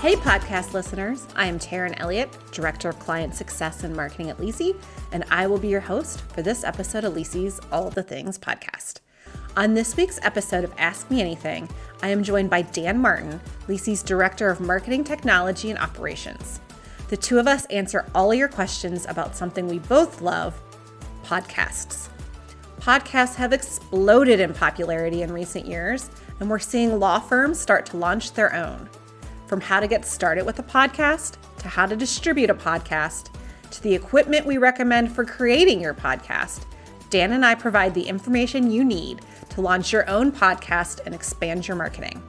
Hey, podcast listeners. I am Taryn Elliott, Director of Client Success and Marketing at LISI, and I will be your host for this episode of LISI's All the Things podcast. On this week's episode of Ask Me Anything, I am joined by Dan Martin, LISI's Director of Marketing Technology and Operations. The two of us answer all your questions about something we both love, podcasts. Podcasts have exploded in popularity in recent years, and we're seeing law firms start to launch their own. From how to get started with a podcast, to how to distribute a podcast, to the equipment we recommend for creating your podcast, Dan and I provide the information you need to launch your own podcast and expand your marketing.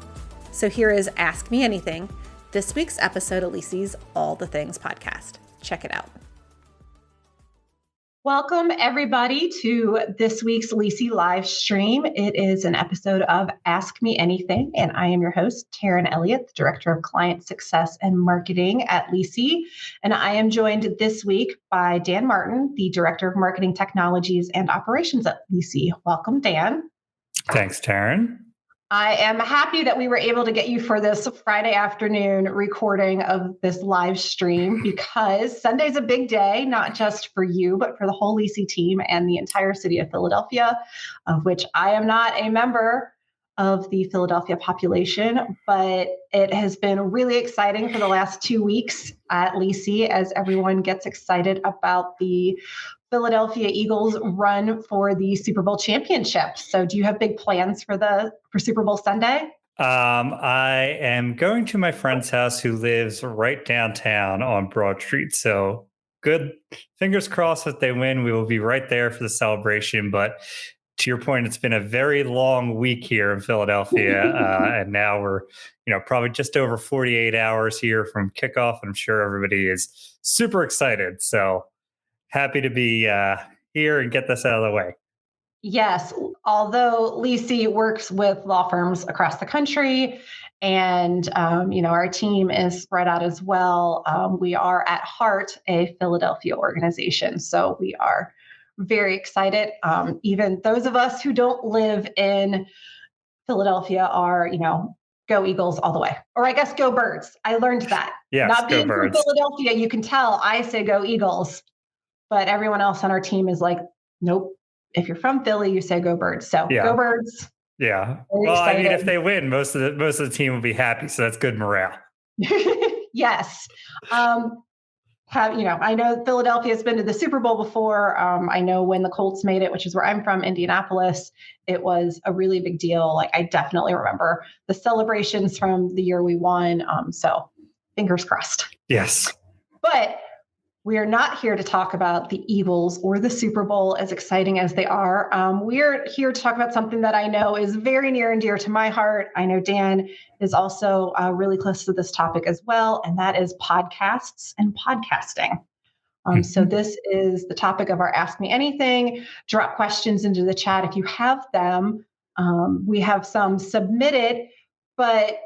So here is Ask Me Anything, this week's episode of LISI's All the Things podcast. Check it out. Welcome, everybody, to this week's LISI live stream. It is an episode of Ask Me Anything, and I am your host, Taryn Elliott, the Director of Client Success and Marketing at LISI. And I am joined this week by Dan Martin, the Director of Marketing Technologies and Operations at LISI. Welcome, Dan. Thanks, Taryn. I am happy that we were able to get you for this Friday afternoon recording of this live stream because Sunday's a big day, not just for you, but for the whole LISI team and the entire city of Philadelphia, of which I am not a member of the Philadelphia population, but it has been really exciting for the last 2 weeks at LISI as everyone gets excited about the Philadelphia Eagles run for the Super Bowl championship. So do you have big plans for Super Bowl Sunday? I am going to my friend's house who lives right downtown on Broad Street. So good. Fingers crossed that they win. We will be right there for the celebration. But to your point, it's been a very long week here in Philadelphia. And now we're, probably just over 48 hours here from kickoff. And I'm sure everybody is super excited. So happy to be here and get this out of the way. Yes, although LISI works with law firms across the country and, our team is spread out as well. We are at heart a Philadelphia organization. So we are very excited. Even those of us who don't live in Philadelphia are, go Eagles all the way. Or I guess go Birds. I learned that. Yes, not being from Philadelphia, you can tell I say go Eagles. But everyone else on our team is like, nope. If you're from Philly, you say go Birds. So Go Birds. Yeah. Well, excited. I mean, if they win, most of the team will be happy. So that's good morale. Yes. I know Philadelphia has been to the Super Bowl before. I know when the Colts made it, which is where I'm from, Indianapolis, it was a really big deal. Like I definitely remember the celebrations from the year we won. So fingers crossed. Yes. But we are not here to talk about the Eagles or the Super Bowl, as exciting as they are. We're here to talk about something that I know is very near and dear to my heart. I know Dan is also really close to this topic as well, and that is podcasts and podcasting. So this is the topic of our Ask Me Anything. Drop questions into the chat if you have them. We have some submitted, but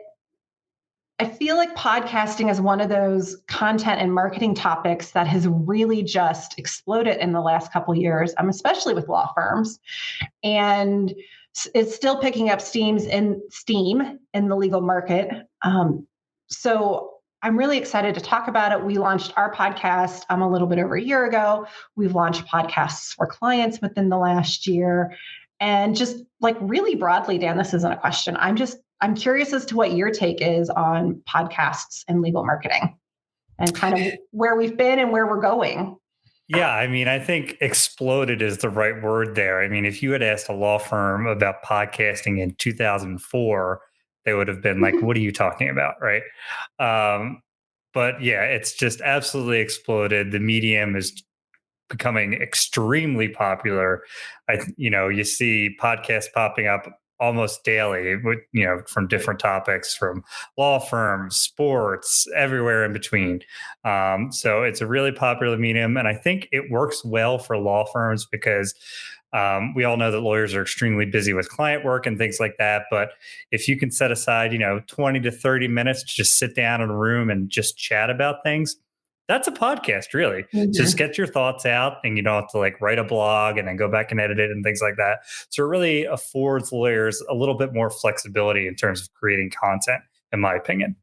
I feel like podcasting is one of those content and marketing topics that has really just exploded in the last couple of years, especially with law firms. And it's still picking up steam in the legal market. So I'm really excited to talk about it. We launched our podcast a little bit over a year ago. We've launched podcasts for clients within the last year. And just like really broadly, Dan, this isn't a question. I'm curious as to what your take is on podcasts and legal marketing and kind of where we've been and where we're going. Yeah, I mean, I think exploded is the right word there. I mean, if you had asked a law firm about podcasting in 2004, they would have been like, what are you talking about? Right. But yeah, it's just absolutely exploded. The medium is becoming extremely popular. You see podcasts popping up almost daily, from different topics, from law firms, sports, everywhere in between. So it's a really popular medium. And I think it works well for law firms because we all know that lawyers are extremely busy with client work and things like that. But if you can set aside, 20 to 30 minutes to just sit down in a room and just chat about things, that's a podcast, really. Mm-hmm. Just get your thoughts out and you don't have to write a blog and then go back and edit it and things like that. So it really affords lawyers a little bit more flexibility in terms of creating content, in my opinion.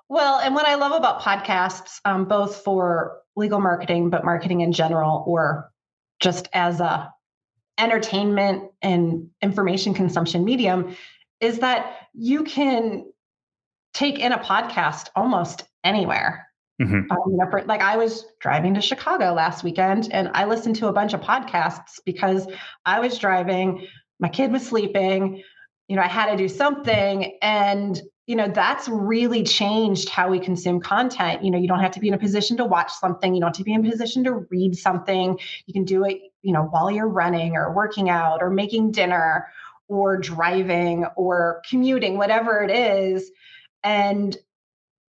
Well, and what I love about podcasts, both for legal marketing, but marketing in general, or just as a entertainment and information consumption medium, is that you can take in a podcast almost anywhere. Hmm. Like I was driving to Chicago last weekend and I listened to a bunch of podcasts because I was driving, my kid was sleeping, I had to do something. And, that's really changed how we consume content. You don't have to be in a position to watch something. You don't have to be in a position to read something. You can do it, while you're running or working out or making dinner or driving or commuting, whatever it is. And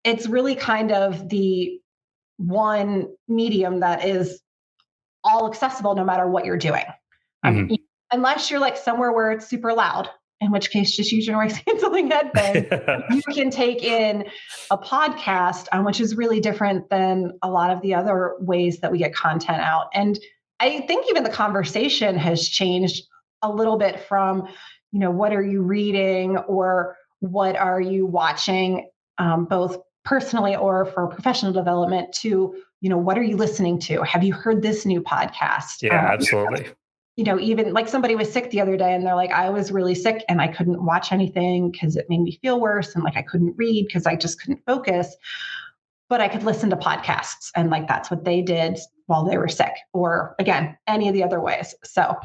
it's really kind of the one medium that is all accessible no matter what you're doing. Um, Hmm. Unless you're like somewhere where it's super loud, in which case just use your noise canceling headphones. You can take in a podcast, which is really different than a lot of the other ways that we get content out. And I think even the conversation has changed a little bit from, what are you reading or what are you watching, both personally or for professional development, to, what are you listening to? Have you heard this new podcast? Yeah, absolutely. Even like somebody was sick the other day and they're like, I was really sick and I couldn't watch anything because it made me feel worse. And like I couldn't read because I just couldn't focus, but I could listen to podcasts. And like that's what they did while they were sick, or again, any of the other ways. So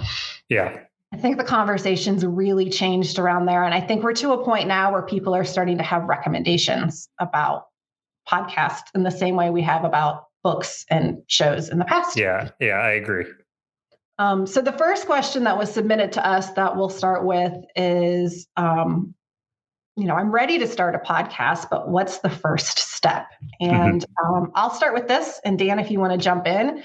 Yeah. I think the conversation's really changed around there. And I think we're to a point now where people are starting to have recommendations about podcasts in the same way we have about books and shows in the past. Yeah. Yeah. I agree. So the first question that was submitted to us that we'll start with is, I'm ready to start a podcast, but what's the first step? And Hmm. I'll start with this. And Dan, if you want to jump in,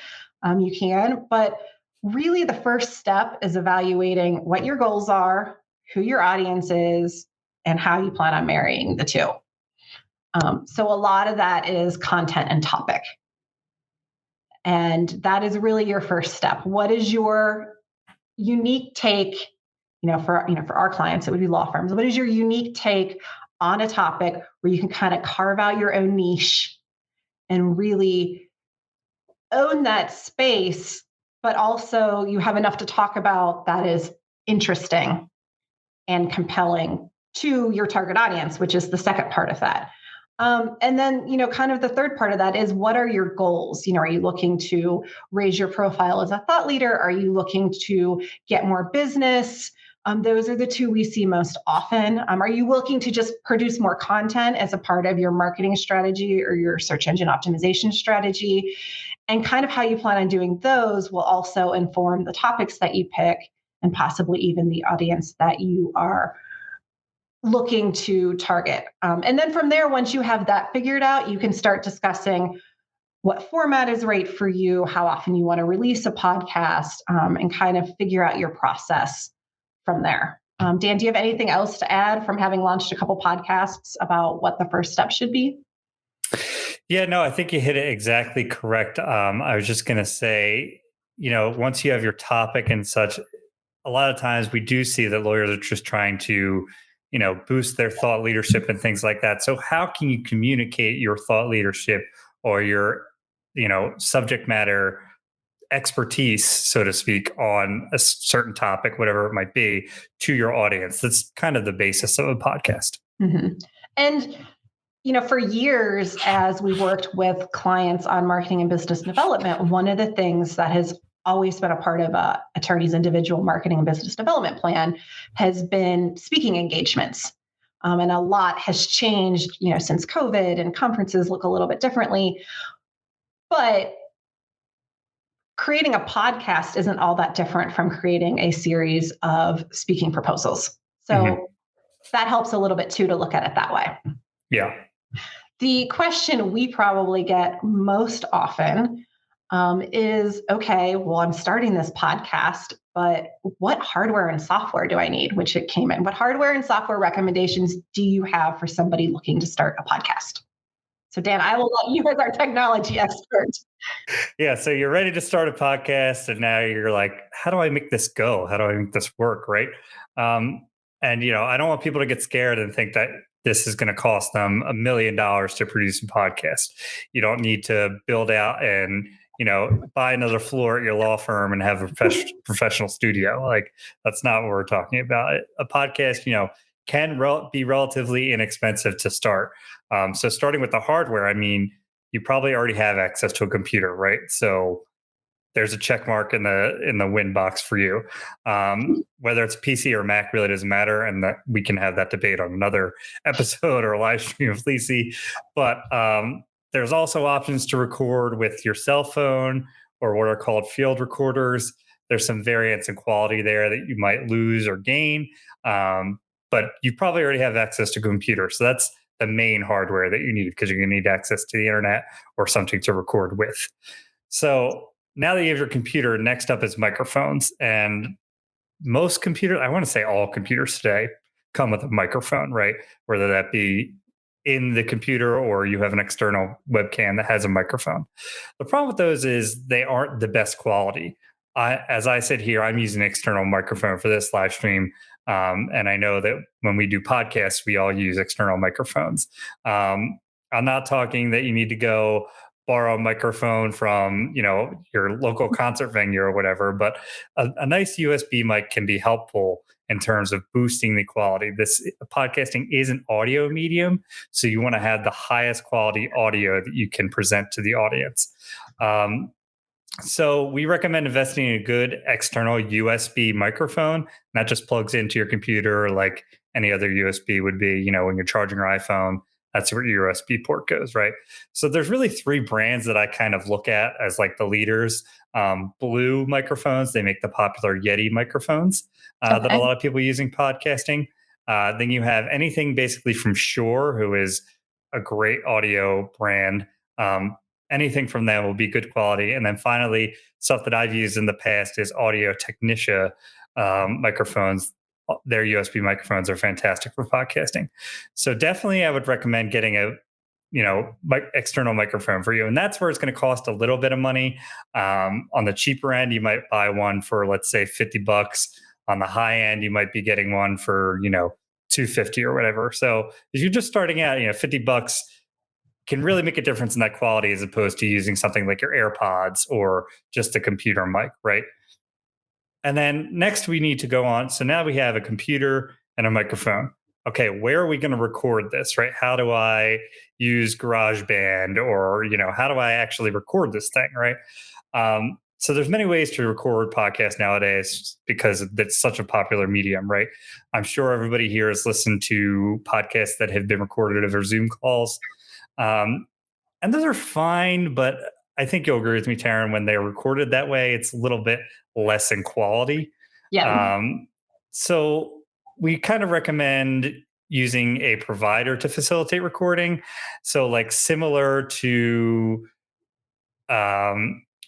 you can. But really, the first step is evaluating what your goals are, who your audience is, and how you plan on marrying the two. So a lot of that is content and topic. And that is really your first step. What is your unique take, for our clients, it would be law firms. What is your unique take on a topic where you can kind of carve out your own niche and really own that space, but also you have enough to talk about that is interesting and compelling to your target audience, which is the second part of that. And then, kind of the third part of that is, what are your goals? Are you looking to raise your profile as a thought leader? Are you looking to get more business? Those are the two we see most often. Are you looking to just produce more content as a part of your marketing strategy or your search engine optimization strategy? And kind of how you plan on doing those will also inform the topics that you pick and possibly even the audience that you are looking to target. And then from there, once you have that figured out, you can start discussing what format is right for you, how often you want to release a podcast, and kind of figure out your process from there. Dan, do you have anything else to add from having launched a couple podcasts about what the first step should be? Yeah, no, I think you hit it exactly correct. I was just going to say, once you have your topic and such, a lot of times we do see that lawyers are just trying to, boost their thought leadership and things like that. So how can you communicate your thought leadership or your, subject matter expertise, so to speak, on a certain topic, whatever it might be, to your audience? That's kind of the basis of a podcast. Mm-hmm. And for years, as we worked with clients on marketing and business development, one of the things that has always been a part of a attorney's individual marketing and business development plan has been speaking engagements. And a lot has changed, since COVID, and conferences look a little bit differently. But creating a podcast isn't all that different from creating a series of speaking proposals. Hmm. So that helps a little bit too, to look at it that way. Yeah. The question we probably get most often is, okay, well, I'm starting this podcast, but what hardware and software do I need? Which it came in. What hardware and software recommendations do you have for somebody looking to start a podcast? So, Dan, I will let you as our technology expert. Yeah. So you're ready to start a podcast, and now you're like, how do I make this go? How do I make this work? Right. And, I don't want people to get scared and think that this is going to cost them $1 million to produce a podcast. You don't need to build out and buy another floor at your law firm and have a professional studio. Like, that's not what we're talking about. A podcast, can be relatively inexpensive to start. So starting with the hardware, I mean, you probably already have access to a computer, right? So there's a check mark in the win box for you. Whether it's PC or Mac really doesn't matter, and that we can have that debate on another episode or a live stream of LISI. But there's also options to record with your cell phone or what are called field recorders. There's some variance in quality there that you might lose or gain, but you probably already have access to a computer. So that's the main hardware that you need, because you're going to need access to the internet or something to record with. So now that you have your computer, next up is microphones. And most computers, I want to say all computers today, come with a microphone, right? Whether that be in the computer or you have an external webcam that has a microphone. The problem with those is they aren't the best quality. As I said here, I'm using an external microphone for this live stream. And I know that when we do podcasts, we all use external microphones. I'm not talking that you need to go borrow a microphone from your local concert venue or whatever, but a nice USB mic can be helpful in terms of boosting the quality. This podcasting is an audio medium, so you want to have the highest quality audio that you can present to the audience. So we recommend investing in a good external USB microphone that just plugs into your computer like any other USB would be. When you're charging your iPhone, that's where your USB port goes, right? So there's really 3 brands that I kind of look at as like the leaders. Blue microphones, they make the popular Yeti microphones that a lot of people using podcasting. Then you have anything basically from Shure, who is a great audio brand. Anything from them will be good quality. And then finally, stuff that I've used in the past is Audio Technica microphones. Their USB microphones are fantastic for podcasting. So definitely I would recommend getting a external microphone for you. And that's where it's going to cost a little bit of money. On the cheaper end, you might buy one for, let's say, $50. On the high end, you might be getting one for, $250 or whatever. So if you're just starting out, $50 can really make a difference in that quality as opposed to using something like your AirPods or just a computer mic, right? And then next we need to go on. So now we have a computer and a microphone. Okay, where are we going to record this, right? How do I use GarageBand, or, how do I actually record this thing, right? So there's many ways to record podcasts nowadays because it's such a popular medium, right? I'm sure everybody here has listened to podcasts that have been recorded over Zoom calls. And those are fine, but I think you'll agree with me, Taryn, when they're recorded that way, it's a little bit less in quality. Yeah. So we kind of recommend using a provider to facilitate recording. So like similar to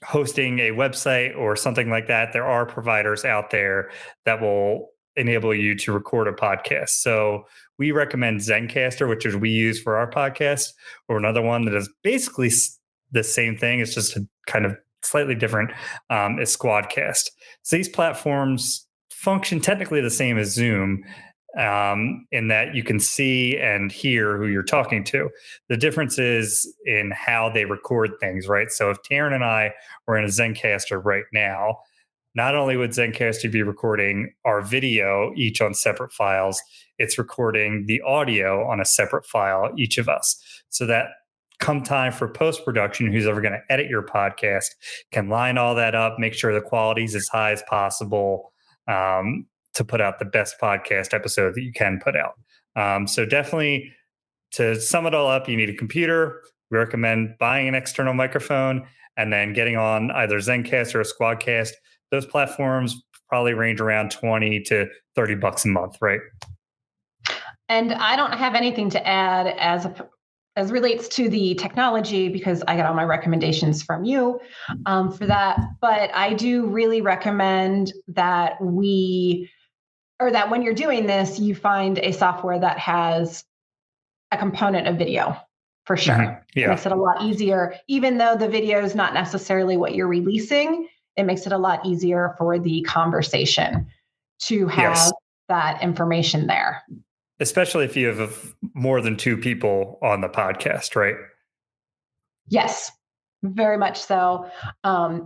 hosting a website or something like that, there are providers out there that will enable you to record a podcast. So we recommend Zencaster, which is we use for our podcast, or another one that is basically the same thing. It's just a kind of slightly different, is Squadcast. So these platforms function technically the same as Zoom, in that you can see and hear who you're talking to. The difference is in how they record things, right? So if Taryn and I were in a Zencaster right now, not only would Zencaster be recording our video each on separate files, it's recording the audio on a separate file, each of us. So that come time for post-production, who's ever going to edit your podcast can line all that up, make sure the quality is as high as possible, to put out the best podcast episode that you can put out. So definitely, to sum it all up, you need a computer. We recommend buying an external microphone and then getting on either Zencast or a Squadcast. Those platforms probably range around $20 to $30 a month, right? And I don't have anything to add as relates to the technology, because I got all my recommendations from you for that. But I do really recommend that that when you're doing this, you find a software that has a component of video, for sure. Mm-hmm. Yeah. It makes it a lot easier, even though the video is not necessarily what you're releasing. It makes it a lot easier for the conversation to have that information there. Especially if you have more than two people on the podcast, right? Yes, very much so.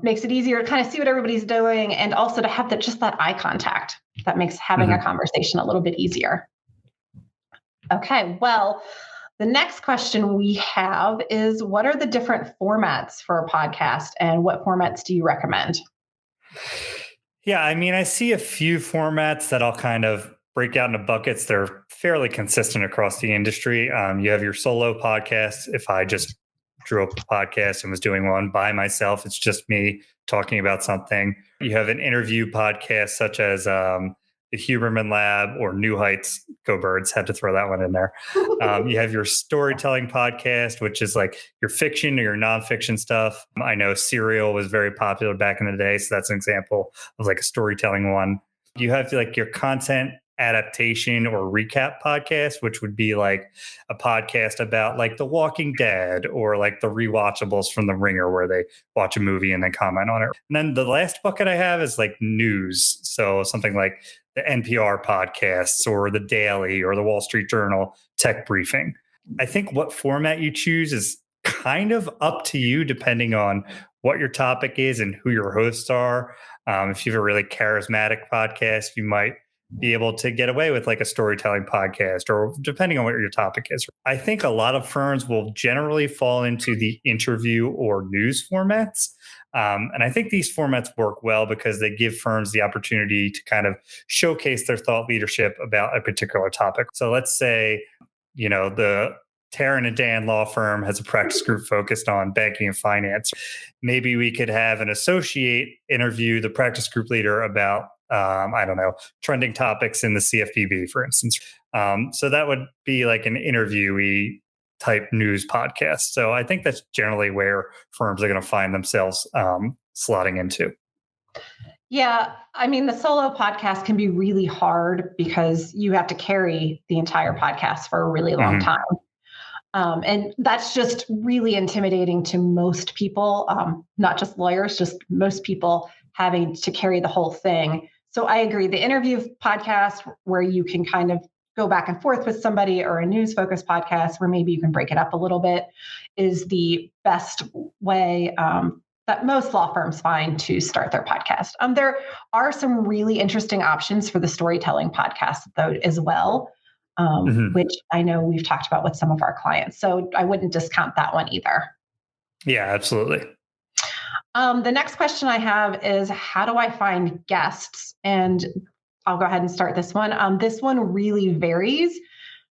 Makes it easier to kind of see what everybody's doing, and also to have just that eye contact that makes having a conversation a little bit easier. Okay, well, the next question we have is, what are the different formats for a podcast, and what formats do you recommend? Yeah, I mean, I see a few formats that I'll kind of break out into buckets. They're fairly consistent across the industry. You have your solo podcast. If I just drew up a podcast and was doing one by myself, it's just me talking about something. You have an interview podcast, such as the Huberman Lab or New Heights. Go Birds! Had to throw that one in there. You have your storytelling podcast, which is like your fiction or your nonfiction stuff. I know Serial was very popular back in the day, so that's an example of like a storytelling one. You have like your content adaptation or recap podcast, which would be like a podcast about like The Walking Dead or like the rewatchables from The Ringer, where they watch a movie and then comment on it. And then the last bucket I have is like news. So something like the NPR podcasts or the Daily or the Wall Street Journal tech briefing. I think what format you choose is kind of up to you, depending on what your topic is and who your hosts are. If you have a really charismatic podcast, you might be able to get away with like a storytelling podcast, or depending on what your topic is. I think a lot of firms will generally fall into the interview or news formats. And I think these formats work well because they give firms the opportunity to kind of showcase their thought leadership about a particular topic. So let's say, the Taryn and Dan law firm has a practice group focused on banking and finance. Maybe we could have an associate interview the practice group leader about, I don't know, trending topics in the CFPB, for instance. So that would be like an interviewee type news podcast. So I think that's generally where firms are going to find themselves slotting into. Yeah, I mean, the solo podcast can be really hard because you have to carry the entire podcast for a really long time. And that's just really intimidating to most people, not just lawyers, just most people having to carry the whole thing. So I agree. The interview podcast, where you can kind of go back and forth with somebody, or a news focused podcast where maybe you can break it up a little bit, is the best way that most law firms find to start their podcast. There are some really interesting options for the storytelling podcast, though, as well. Which I know we've talked about with some of our clients. So I wouldn't discount that one either. Yeah, absolutely. The next question I have is, how do I find guests? And I'll go ahead and start this one. This one really varies,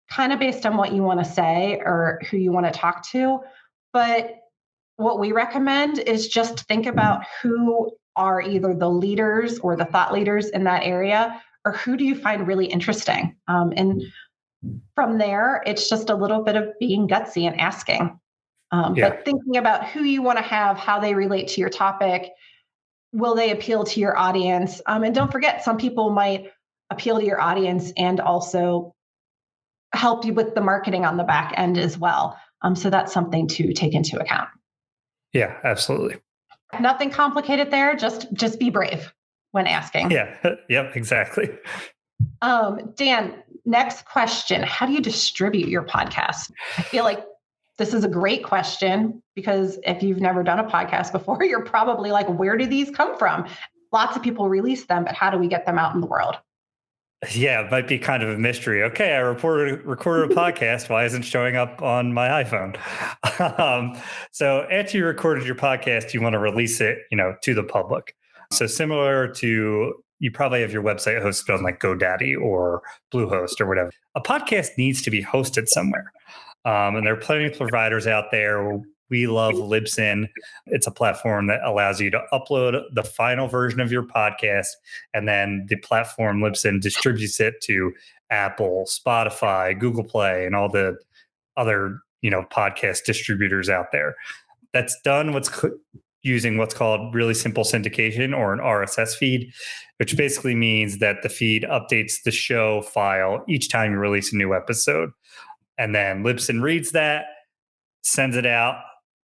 kind of based on what you want to say or who you want to talk to. But what we recommend is just think about who are either the leaders or the thought leaders in that area, or who do you find really interesting? And from there, it's just a little bit of being gutsy and asking. But thinking about who you want to have, how they relate to your topic, will they appeal to your audience? And don't forget, some people might appeal to your audience and also help you with the marketing on the back end as well. So that's something to take into account. Yeah, absolutely. Nothing complicated there. Just be brave when asking. Yeah. Yep. Exactly. Dan, next question. How do you distribute your podcast? I feel like this is a great question, because if you've never done a podcast before, you're probably like, where do these come from? Lots of people release them, but how do we get them out in the world? Yeah, it might be kind of a mystery. Okay, I recorded a podcast. Why isn't it showing up on my iPhone? So after you recorded your podcast, you want to release it, to the public. So similar to, you probably have your website hosted on like GoDaddy or Bluehost or whatever. A podcast needs to be hosted somewhere. And there are plenty of providers out there. We love Libsyn. It's a platform that allows you to upload the final version of your podcast, and then the platform Libsyn distributes it to Apple, Spotify, Google Play, and all the other podcast distributors out there. That's done using what's called really simple syndication, or an RSS feed, which basically means that the feed updates the show file each time you release a new episode. And then Libsyn reads that, sends it out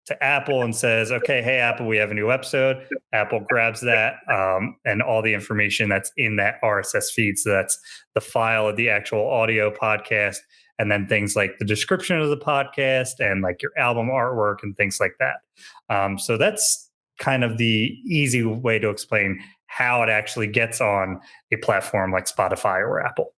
to Apple and says, okay, hey, Apple, we have a new episode. Apple grabs that and all the information that's in that RSS feed. So that's the file of the actual audio podcast, and then things like the description of the podcast and like your album artwork and things like that. So that's kind of the easy way to explain how it actually gets on a platform like Spotify or Apple.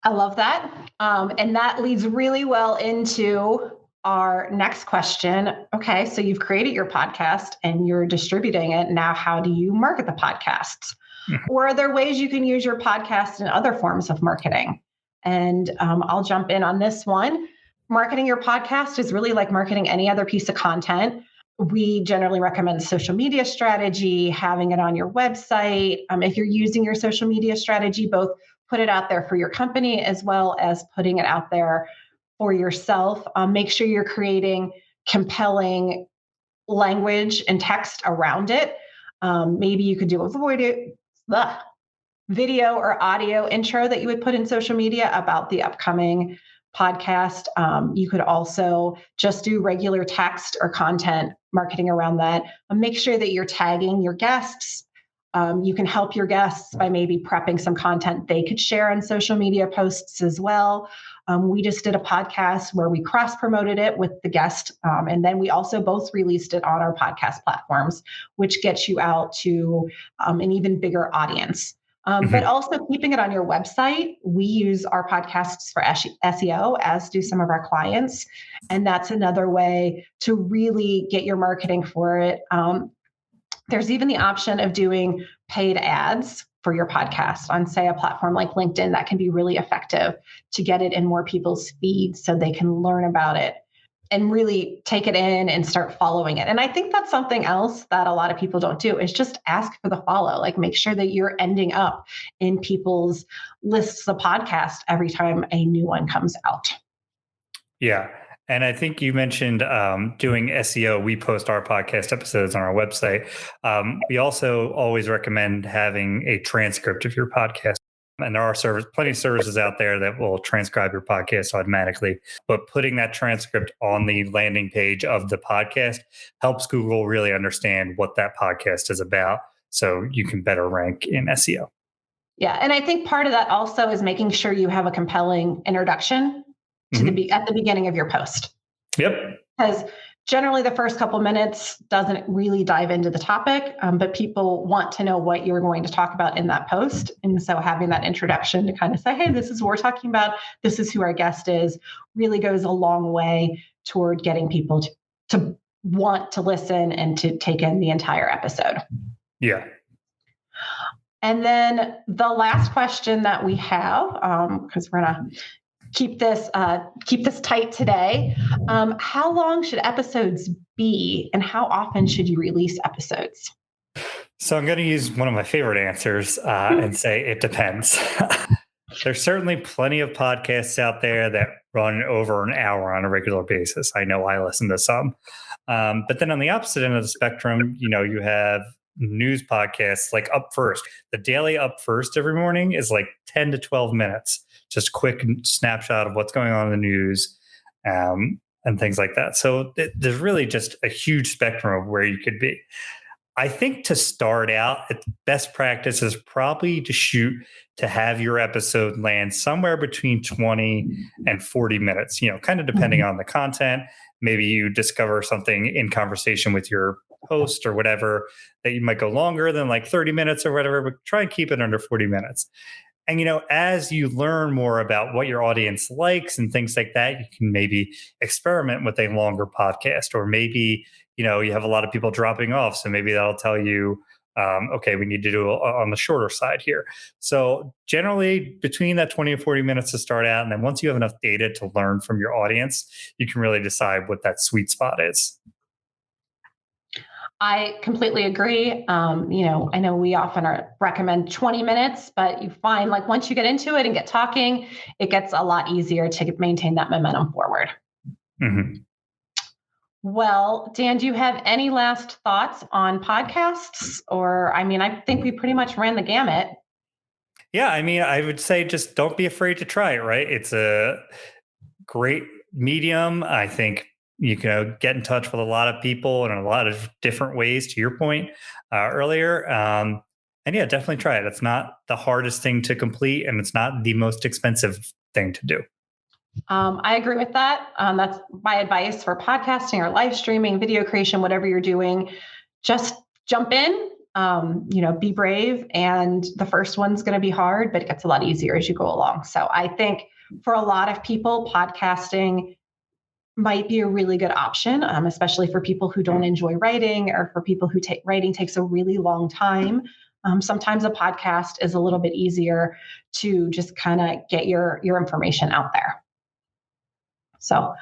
I love that. And that leads really well into our next question. Okay, so you've created your podcast and you're distributing it. Now, how do you market the podcasts? Or are there ways you can use your podcast in other forms of marketing? And I'll jump in on this one. Marketing your podcast is really like marketing any other piece of content. We generally recommend social media strategy, having it on your website. If you're using your social media strategy, both put it out there for your company as well as putting it out there for yourself. Make sure you're creating compelling language and text around it. Maybe you could do a video or audio intro that you would put in social media about the upcoming podcast. You could also just do regular text or content marketing around that. Make sure that you're tagging your guests. You can help your guests by maybe prepping some content they could share on social media posts as well. We just did a podcast where we cross promoted it with the guest. And then we also both released it on our podcast platforms, which gets you out to an even bigger audience. But also keeping it on your website. We use our podcasts for SEO, as do some of our clients. And that's another way to really get your marketing for it. There's even the option of doing paid ads for your podcast on, say, a platform like LinkedIn. That can be really effective to get it in more people's feeds so they can learn about it and really take it in and start following it. And I think that's something else that a lot of people don't do is just ask for the follow, like make sure that you're ending up in people's lists of podcasts every time a new one comes out. Yeah. And I think you mentioned doing SEO. We post our podcast episodes on our website. We also always recommend having a transcript of your podcast. And there are plenty of services out there that will transcribe your podcast automatically. But putting that transcript on the landing page of the podcast helps Google really understand what that podcast is about, so you can better rank in SEO. Yeah. And I think part of that also is making sure you have a compelling introduction to at the beginning of your post. Yep. Because generally the first couple minutes doesn't really dive into the topic, but people want to know what you're going to talk about in that post. And so having that introduction to kind of say, hey, this is what we're talking about, this is who our guest is, really goes a long way toward getting people to want to listen and to take in the entire episode. Yeah. And then the last question that we have, because we're going to keep this tight today. How long should episodes be, and how often should you release episodes? So I'm going to use one of my favorite answers and say it depends. There's certainly plenty of podcasts out there that run over an hour on a regular basis. I know I listen to some. But then on the opposite end of the spectrum, you have news podcasts like Up First. The daily Up First every morning is like 10 to 12 minutes. Just quick snapshot of what's going on in the news and things like that. So there's really just a huge spectrum of where you could be. I think to start out, best practice is probably to have your episode land somewhere between 20 and 40 minutes, kind of depending on the content. Maybe you discover something in conversation with your host or whatever that you might go longer than like 30 minutes or whatever, but try and keep it under 40 minutes. And, as you learn more about what your audience likes and things like that, you can maybe experiment with a longer podcast, or maybe, you have a lot of people dropping off. So maybe that'll tell you, okay, we need to do on the shorter side here. So generally between that 20 and 40 minutes to start out. And then once you have enough data to learn from your audience, you can really decide what that sweet spot is. I completely agree. I know we often recommend 20 minutes, but you find like once you get into it and get talking, it gets a lot easier to maintain that momentum forward. Mm-hmm. Well, Dan, do you have any last thoughts on podcasts? Or, I think we pretty much ran the gamut. Yeah, I would say just don't be afraid to try it, right? It's a great medium. I think you can get in touch with a lot of people in a lot of different ways, to your point earlier. And yeah, definitely try it. It's not the hardest thing to complete, and it's not the most expensive thing to do. I agree with that. That's my advice for podcasting or live streaming, video creation, whatever you're doing. Just jump in, be brave. And the first one's going to be hard, but it gets a lot easier as you go along. So I think for a lot of people, podcasting might be a really good option, especially for people who don't enjoy writing or for people who take writing takes a really long time. Sometimes a podcast is a little bit easier to just kind of get your information out there. So,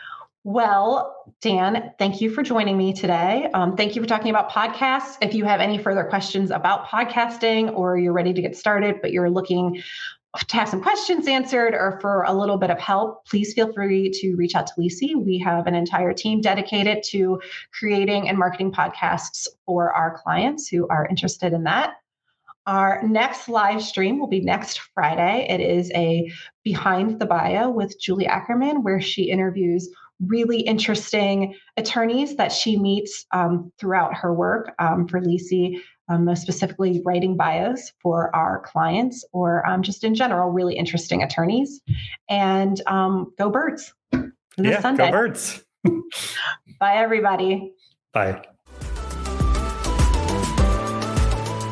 well, Dan, thank you for joining me today. Thank you for talking about podcasts. If you have any further questions about podcasting or you're ready to get started, but you're looking to have some questions answered or for a little bit of help, please feel free to reach out to LISI. We have an entire team dedicated to creating and marketing podcasts for our clients who are interested in that. Our next live stream will be next Friday. It is a Behind the Bio with Julie Ackerman, where she interviews really interesting attorneys that she meets throughout her work for LISI, most specifically writing bios for our clients or just in general, really interesting attorneys. And go Birds. Yeah, Sunday. Go Birds. Bye, everybody. Bye.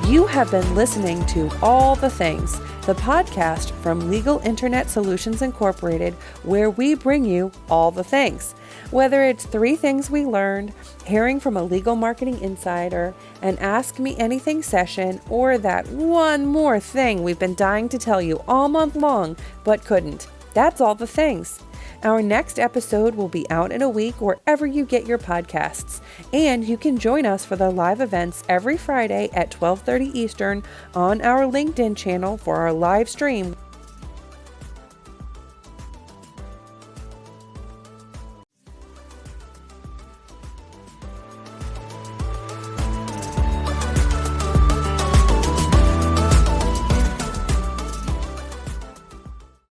You have been listening to All the Things, the podcast from Legal Internet Solutions Incorporated, where we bring you all the things. Whether it's 3 things we learned, hearing from a legal marketing insider, an Ask Me Anything session, or that one more thing we've been dying to tell you all month long, but couldn't. That's all the things. Our next episode will be out in a week wherever you get your podcasts. And you can join us for the live events every Friday at 12:30 Eastern on our LinkedIn channel for our live stream